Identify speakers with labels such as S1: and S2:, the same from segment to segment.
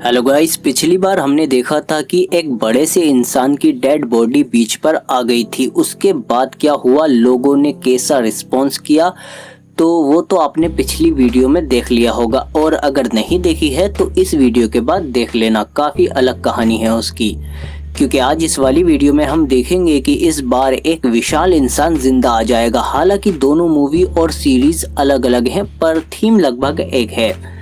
S1: Hello guys, पिछली बार हमने देखा था कि एक बड़े से इंसान की डेड बॉडी बीच पर आ गई थी। उसके बाद क्या हुआ, लोगों ने कैसा रिस्पॉन्स किया, तो वो तो आपने पिछली वीडियो में देख लिया होगा। और अगर नहीं देखी है तो इस वीडियो के बाद देख लेना, काफ़ी अलग कहानी है उसकी। क्योंकि आज इस वाली वीडियो में हम देखेंगे कि इस बार एक विशाल इंसान जिंदा आ जाएगा। हालांकि दोनों मूवी और सीरीज अलग अलग हैं पर थीम लगभग एक है।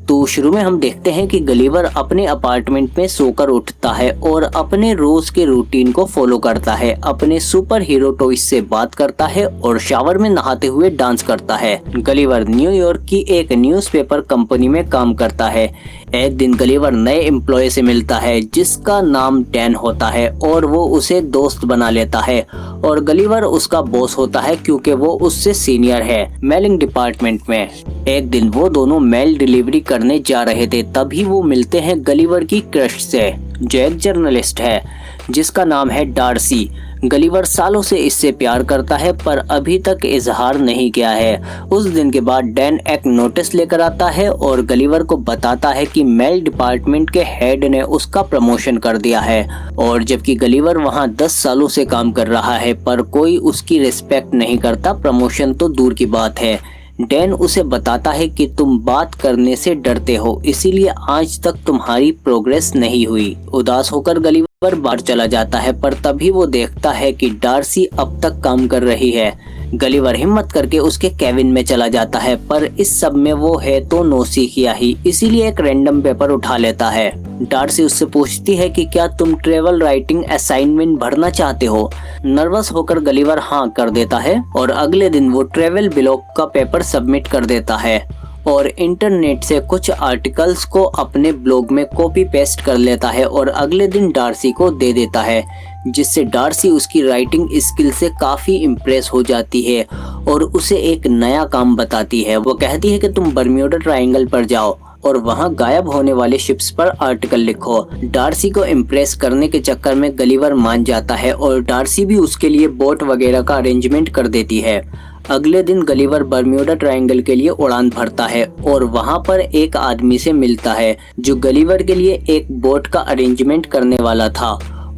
S1: तो शुरू में हम देखते हैं कि गलीवर अपने अपार्टमेंट में सोकर उठता है और अपने रोज के रूटीन को फॉलो करता है। अपने सुपर हीरो टॉयज से बात करता है और शावर में नहाते हुए डांस करता है। गलीवर न्यूयॉर्क की एक न्यूज़पेपर कंपनी में काम करता है। एक दिन गलीवर नए एम्प्लॉय से मिलता है जिसका नाम डैन होता है और वो उसे दोस्त बना लेता है और गलीवर उसका बॉस होता है क्योंकि वो उससे सीनियर है मेलिंग डिपार्टमेंट में। एक दिन वो दोनों मेल डिलीवरी करने जा रहे थे, तभी वो मिलते हैं गलीवर की क्रश से, जो एक जर्नलिस्ट है जिसका नाम है डार्सी। गलीवर सालों से इससे प्यार करता है पर अभी तक इजहार नहीं किया है। उस दिन के बाद डैन एक नोटिस लेकर आता है और गलीवर को बताता है कि मेल डिपार्टमेंट के हेड ने उसका प्रमोशन कर दिया है। और जबकि गलीवर वहां 10 सालों से काम कर रहा है पर कोई उसकी रिस्पेक्ट नहीं करता, प्रमोशन तो दूर की बात है। डैन उसे बताता है कि तुम बात करने से डरते हो, इसीलिए आज तक तुम्हारी प्रोग्रेस नहीं हुई। उदास होकर गलीवर बाहर चला जाता है पर तभी वो देखता है कि डार्सी अब तक काम कर रही है। गलीवर हिम्मत करके उसके केबिन में चला जाता है पर इस सब में वो है तो नौसिखिया ही, इसीलिए एक रैंडम पेपर उठा लेता है। डार्सी उससे पूछती है कि क्या तुम ट्रेवल राइटिंग असाइनमेंट भरना चाहते हो। नर्वस होकर गलीवर हाँ कर देता है और अगले दिन वो ट्रेवल ब्लॉग का पेपर सबमिट कर देता है और इंटरनेट से कुछ आर्टिकल्स को अपने ब्लॉग में कॉपी पेस्ट कर लेता है और अगले दिन डार्सी को दे देता है, जिससे डार्सी उसकी राइटिंग स्किल से काफी इम्प्रेस हो जाती है और उसे एक नया काम बताती है। वो कहती है कि तुम बर्म्यूडा ट्रायंगल पर जाओ और वहां गायब होने वाले शिप्स पर आर्टिकल लिखो। डार्सी को इम्प्रेस करने के चक्कर में गलीवर मान जाता है और डार्सी भी उसके लिए बोट वगैरह का अरेंजमेंट कर देती है। अगले दिन गलीवर बर्म्यूडा ट्रायंगल के लिए उड़ान भरता है और वहां पर एक आदमी से मिलता है जो गलीवर के लिए एक बोट का अरेंजमेंट करने वाला था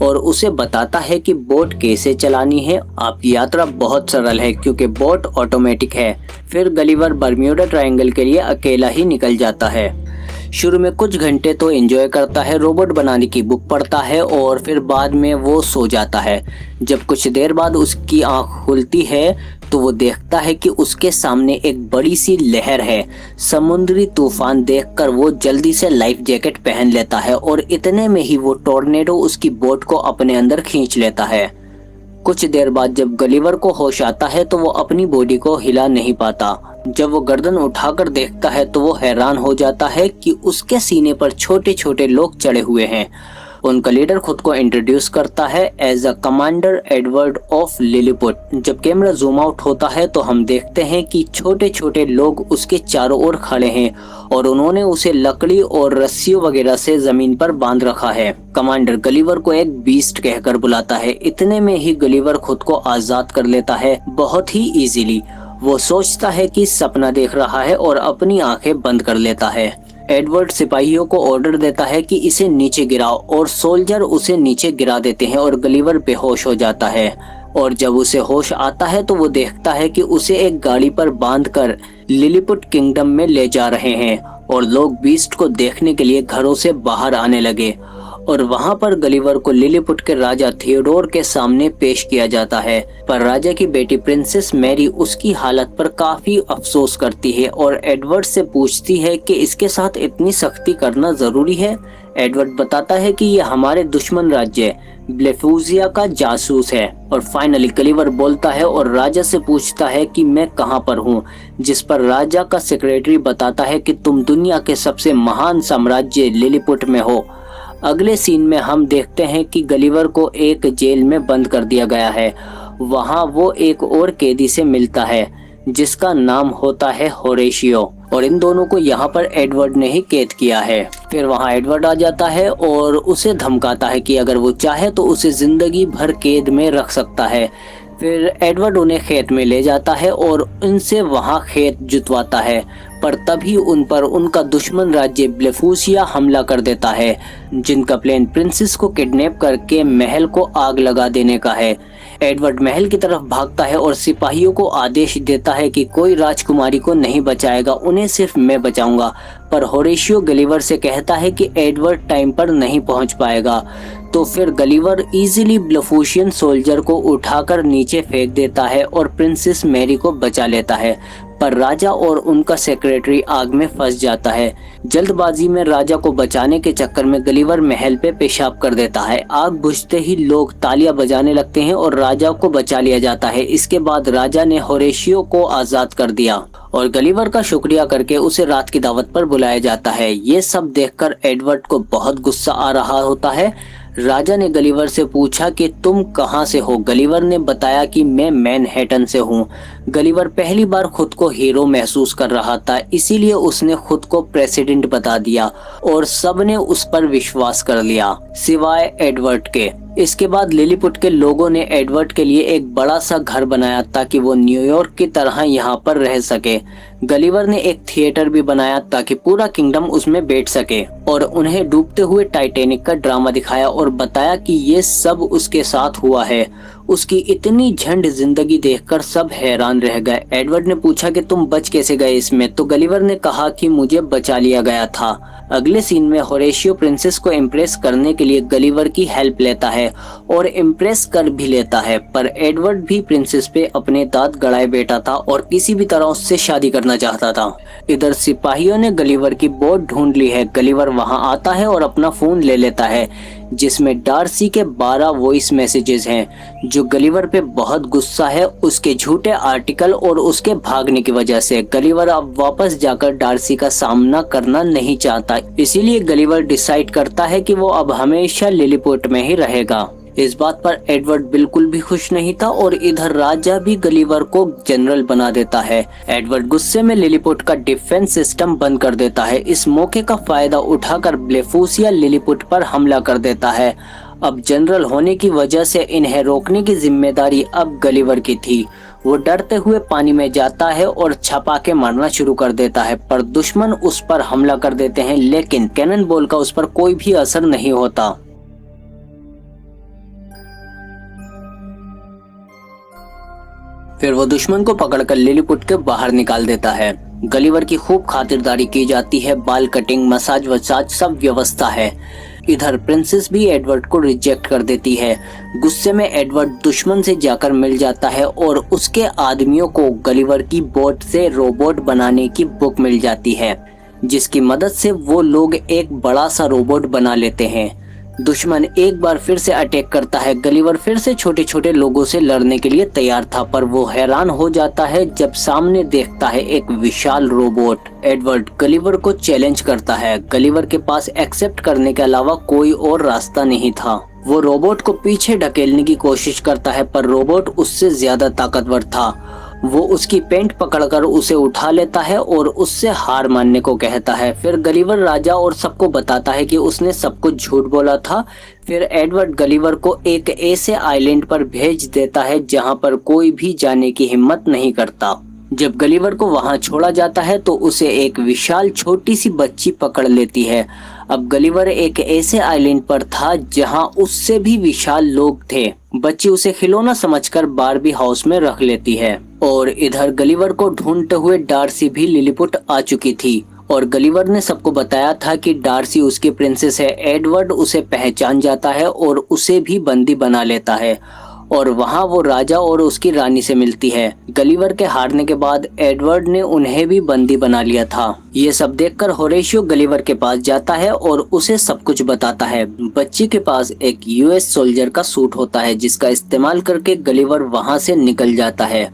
S1: और उसे बताता है कि बोट कैसे चलानी है। आपकी यात्रा बहुत सरल है क्योंकि बोट ऑटोमेटिक है। फिर गलीवर बर्म्यूडा ट्रायंगल के लिए अकेला ही निकल जाता है। शुरू में कुछ घंटे तो एंजॉय करता है, रोबोट बनाने की बुक पढ़ता है और फिर बाद में वो सो जाता है। जब कुछ देर बाद उसकी आंख खुलती है तो वो देखता है कि उसके सामने एक बड़ी सी लहर है। समुद्री तूफान देखकर वो जल्दी से लाइफ जैकेट पहन लेता है और इतने में ही वो टॉर्नेडो उसकी बोट को अपने अंदर खींच लेता है। कुछ देर बाद जब गलीवर को होश आता है तो वो अपनी बॉडी को हिला नहीं पाता। जब वो गर्दन उठाकर देखता है तो वो हैरान हो जाता है कि उसके सीने पर छोटे छोटे लोग चढ़े हुए हैं। उनका लीडर खुद को इंट्रोड्यूस करता है as a commander Edward of Lilliput. जब कैमरा जूम आउट होता है तो हम देखते हैं कि छोटे छोटे लोग उसके चारों ओर खड़े हैं और उन्होंने उसे लकड़ी और रस्सियों वगैरह से जमीन पर बांध रखा है। कमांडर गलीवर को एक बीस्ट कहकर बुलाता है। इतने में ही गलीवर खुद को आजाद कर लेता है, बहुत ही इजीली। वो सोचता है कि सपना देख रहा है और अपनी आंखें बंद कर लेता है। एडवर्ड सिपाहियों को ऑर्डर देता है कि इसे नीचे गिराओ और सोल्जर उसे नीचे गिरा देते हैं और गलीवर बेहोश हो जाता है। और जब उसे होश आता है तो वो देखता है कि उसे एक गाड़ी पर बांधकर लिलीपुट किंगडम में ले जा रहे हैं और लोग बीस्ट को देखने के लिए घरों से बाहर आने लगे। और वहां पर गलीवर को लिलीपुट के राजा थियोडोर के सामने पेश किया जाता है। पर राजा की बेटी प्रिंसेस मैरी उसकी हालत पर काफी अफसोस करती है और एडवर्ड से पूछती है कि इसके साथ इतनी सख्ती करना जरूरी है। एडवर्ड बताता है कि यह हमारे दुश्मन राज्य ब्लेफूजिया का जासूस है। और फाइनली गलीवर बोलता है और राजा से पूछता है कि मैं कहां पर हूं, जिस पर राजा का सेक्रेटरी बताता है कि तुम दुनिया के सबसे महान साम्राज्य लिलीपुट में हो। अगले सीन में हम देखते हैं कि गलीवर को एक जेल में बंद कर दिया गया है। वहां वो एक और कैदी से मिलता है जिसका नाम होता है होरेशियो और इन दोनों को यहाँ पर एडवर्ड ने ही कैद किया है। फिर वहाँ एडवर्ड आ जाता है और उसे धमकाता है कि अगर वो चाहे तो उसे जिंदगी भर कैद में रख सकता है। फिर एडवर्ड उन्हें खेत में ले जाता है और उनसे वहां खेत जुतवाता है, पर तभी उन पर उनका दुश्मन राज्य ब्लेफूसिया हमला कर देता है, जिनका प्लान प्रिंसेस को किडनैप करके महल को आग लगा देने का है। एडवर्ड महल की तरफ भागता है और सिपाहियों को आदेश देता है कि कोई राजकुमारी को नहीं बचाएगा, उन्हें सिर्फ मैं बचाऊंगा। पर होरेशियो गलिवर से कहता है कि एडवर्ड टाइम पर नहीं पहुंच पाएगा। तो फिर गलिवर इजीली ब्लेफूशियन सोल्जर को उठाकर नीचे फेंक देता है और प्रिंसेस मैरी को बचा लेता है, पर राजा और उनका सेक्रेटरी आग में फंस जाता है। जल्दबाजी में राजा को बचाने के चक्कर में गलिवर महल पे पेशाब कर देता है। आग बुझते ही लोग तालियां बजाने लगते हैं और राजा को बचा लिया जाता है। इसके बाद राजा ने होरेशियो को आजाद कर दिया और गलिवर का शुक्रिया करके उसे रात की दावत पर बुलाया जाता है। ये सब देखकर एडवर्ड को बहुत गुस्सा आ रहा होता है। राजा ने गलिवर से पूछा कि तुम कहां से हो। गलिवर ने बताया कि मैं मैनहट्टन से हूं। गलिवर पहली बार खुद को हीरो महसूस कर रहा था, इसीलिए उसने खुद को प्रेसिडेंट बता दिया और सबने उस पर विश्वास कर लिया, सिवाय एडवर्ड के। इसके बाद लिलीपुट के लोगों ने एडवर्ड के लिए एक बड़ा सा घर बनाया ताकि वो न्यूयॉर्क की तरह यहाँ पर रह सके। गलिवर ने एक थिएटर भी बनाया ताकि पूरा किंगडम उसमें बैठ सके और उन्हें डूबते हुए टाइटैनिक का ड्रामा दिखाया और बताया कि ये सब उसके साथ हुआ है। उसकी इतनी झंड जिंदगी देखकर सब हैरान रह गए। एडवर्ड ने पूछा कि तुम बच कैसे गए इसमें, तो गलिवर ने कहा कि मुझे बचा लिया गया था। अगले सीन में होरेशियो प्रिंसेस को इम्प्रेस करने के लिए गलिवर की हेल्प लेता है और इम्प्रेस कर भी लेता है, पर एडवर्ड भी प्रिंसेस पे अपने दांत गड़ाए बैठा था और किसी भी तरह उससे शादी करना चाहता था। इधर सिपाहियों ने गलिवर की बोट ढूंढ ली है। गलिवर वहां आता है और अपना फोन ले लेता है, जिसमें डार्सी के 12 वॉइस मैसेजेस हैं। जो गलिवर पे बहुत गुस्सा है उसके झूठे आर्टिकल और उसके भागने की वजह से। गलिवर अब वापस जाकर डार्सी का सामना करना नहीं चाहता, इसीलिए गलिवर डिसाइड करता है कि वो अब हमेशा लिलीपुट में ही रहेगा। इस बात पर एडवर्ड बिल्कुल भी खुश नहीं था और इधर राजा भी गलिवर को जनरल बना देता है। एडवर्ड गुस्से में लिलीपुट का डिफेंस सिस्टम बंद कर देता है। इस मौके का फायदा उठाकर ब्लेफूसिया लिलीपुट पर हमला कर देता है। अब जनरल होने की वजह से इन्हें रोकने की जिम्मेदारी अब गलिवर की थी। वो डरते हुए पानी में जाता है और छपाके मारना शुरू कर देता है, पर दुश्मन उस पर हमला कर देते हैं, लेकिन कैनन बॉल का उस पर कोई भी असर नहीं होता। फिर वो दुश्मन को पकड़कर लिलीपुट के बाहर निकाल देता है। गलिवर की खूब खातिरदारी की जाती है, बाल कटिंग, मसाज वसाज सब व्यवस्था है। इधर प्रिंसेस भी एडवर्ड को रिजेक्ट कर देती है। गुस्से में एडवर्ड दुश्मन से जाकर मिल जाता है और उसके आदमियों को गलिवर की बोट से रोबोट बनाने की बुक मिल जाती है, जिसकी मदद से वो लोग एक बड़ा सा रोबोट बना लेते हैं। दुश्मन एक बार फिर से अटैक करता है। गलिवर फिर से छोटे छोटे लोगों से लड़ने के लिए तैयार था, पर वो हैरान हो जाता है जब सामने देखता है एक विशाल रोबोट। एडवर्ड गलिवर को चैलेंज करता है। गलिवर के पास एक्सेप्ट करने के अलावा कोई और रास्ता नहीं था। वो रोबोट को पीछे ढकेलने की कोशिश करता है, पर रोबोट उससे ज्यादा ताकतवर था। वो उसकी पेंट पकड़कर उसे उठा लेता है और उससे हार मानने को कहता है। फिर गलिवर राजा और सबको बताता है कि उसने सब कुछ झूठ बोला था। फिर एडवर्ड गलिवर को एक ऐसे आइलैंड पर भेज देता है जहां पर कोई भी जाने की हिम्मत नहीं करता। जब गलिवर को वहां छोड़ा जाता है तो उसे एक विशाल छोटी सी बच्ची पकड़ लेती है। अब गलिवर एक ऐसे आइलैंड पर था जहां उससे भी विशाल लोग थे। बच्ची उसे खिलौना समझकर बारबी हाउस में रख लेती है और इधर गलिवर को ढूंढते हुए डार्सी भी लिलीपुट आ चुकी थी और गलिवर ने सबको बताया था कि डार्सी उसकी प्रिंसेस है। एडवर्ड उसे पहचान जाता है और उसे भी बंदी बना लेता है और वहां वो राजा और उसकी रानी से मिलती है। गलिवर के हारने के बाद एडवर्ड ने उन्हें भी बंदी बना लिया था। ये सब देखकर होरेशियो गलिवर के पास जाता है और उसे सब कुछ बताता है। बच्ची के पास एक यूएस सोल्जर का सूट होता है, जिसका इस्तेमाल करके गलिवर वहां से निकल जाता है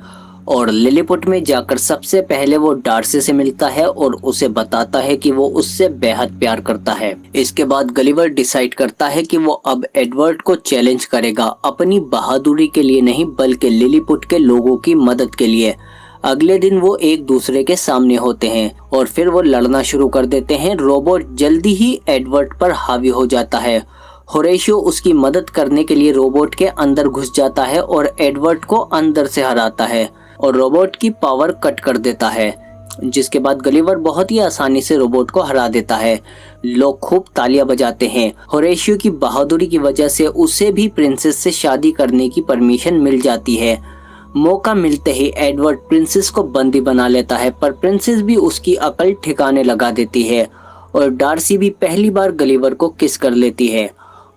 S1: और लिलीपुट में जाकर सबसे पहले वो डार्सी से मिलता है और उसे बताता है कि वो उससे बेहद प्यार करता है। इसके बाद गलिवर डिसाइड करता है कि वो अब एडवर्ड को चैलेंज करेगा, अपनी बहादुरी के लिए नहीं बल्कि लिलीपुट के लोगों की मदद के लिए। अगले दिन वो एक दूसरे के सामने होते हैं और फिर वो लड़ना शुरू कर देते हैं। रोबोट जल्दी ही एडवर्ड पर हावी हो जाता है। होरेशियो उसकी मदद करने के लिए रोबोट के अंदर घुस जाता है और एडवर्ड को अंदर से हराता है और रोबोट की पावर कट कर देता है, जिसके बाद गलिवर बहुत ही आसानी से रोबोट को हरा देता है। लोग खूब तालियां बजाते हैं। होरेशियो की बहादुरी की वजह से उसे भी प्रिंसेस से शादी करने की परमिशन मिल जाती है। मौका मिलते ही एडवर्ड प्रिंसेस को बंदी बना लेता है, पर प्रिंसेस भी उसकी अकल ठिकाने लगा देती है और डार्सी भी पहली बार गलिवर को किस कर लेती है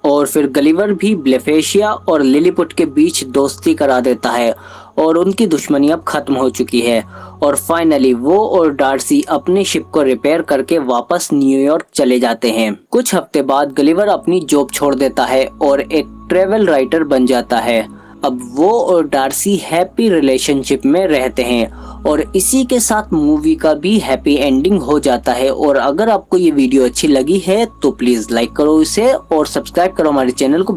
S1: और फिर गलिवर भी ब्लेफेशिया और लिलीपुट के बीच दोस्ती करा देता है और उनकी दुश्मनी अब खत्म हो चुकी है और फाइनली वो और डार्सी अपनी शिप को रिपेयर करके वापस न्यूयॉर्क चले जाते हैं। कुछ हफ्ते बाद गलिवर अपनी जॉब छोड़ देता है और एक ट्रेवल राइटर बन जाता है। अब वो और डार्सी हैप्पी रिलेशनशिप में रहते हैं और इसी के साथ मूवी का भी हैप्पी एंडिंग हो जाता है। और अगर आपको ये वीडियो अच्छी लगी है तो प्लीज लाइक करो इसे और सब्सक्राइब करो हमारे चैनल को।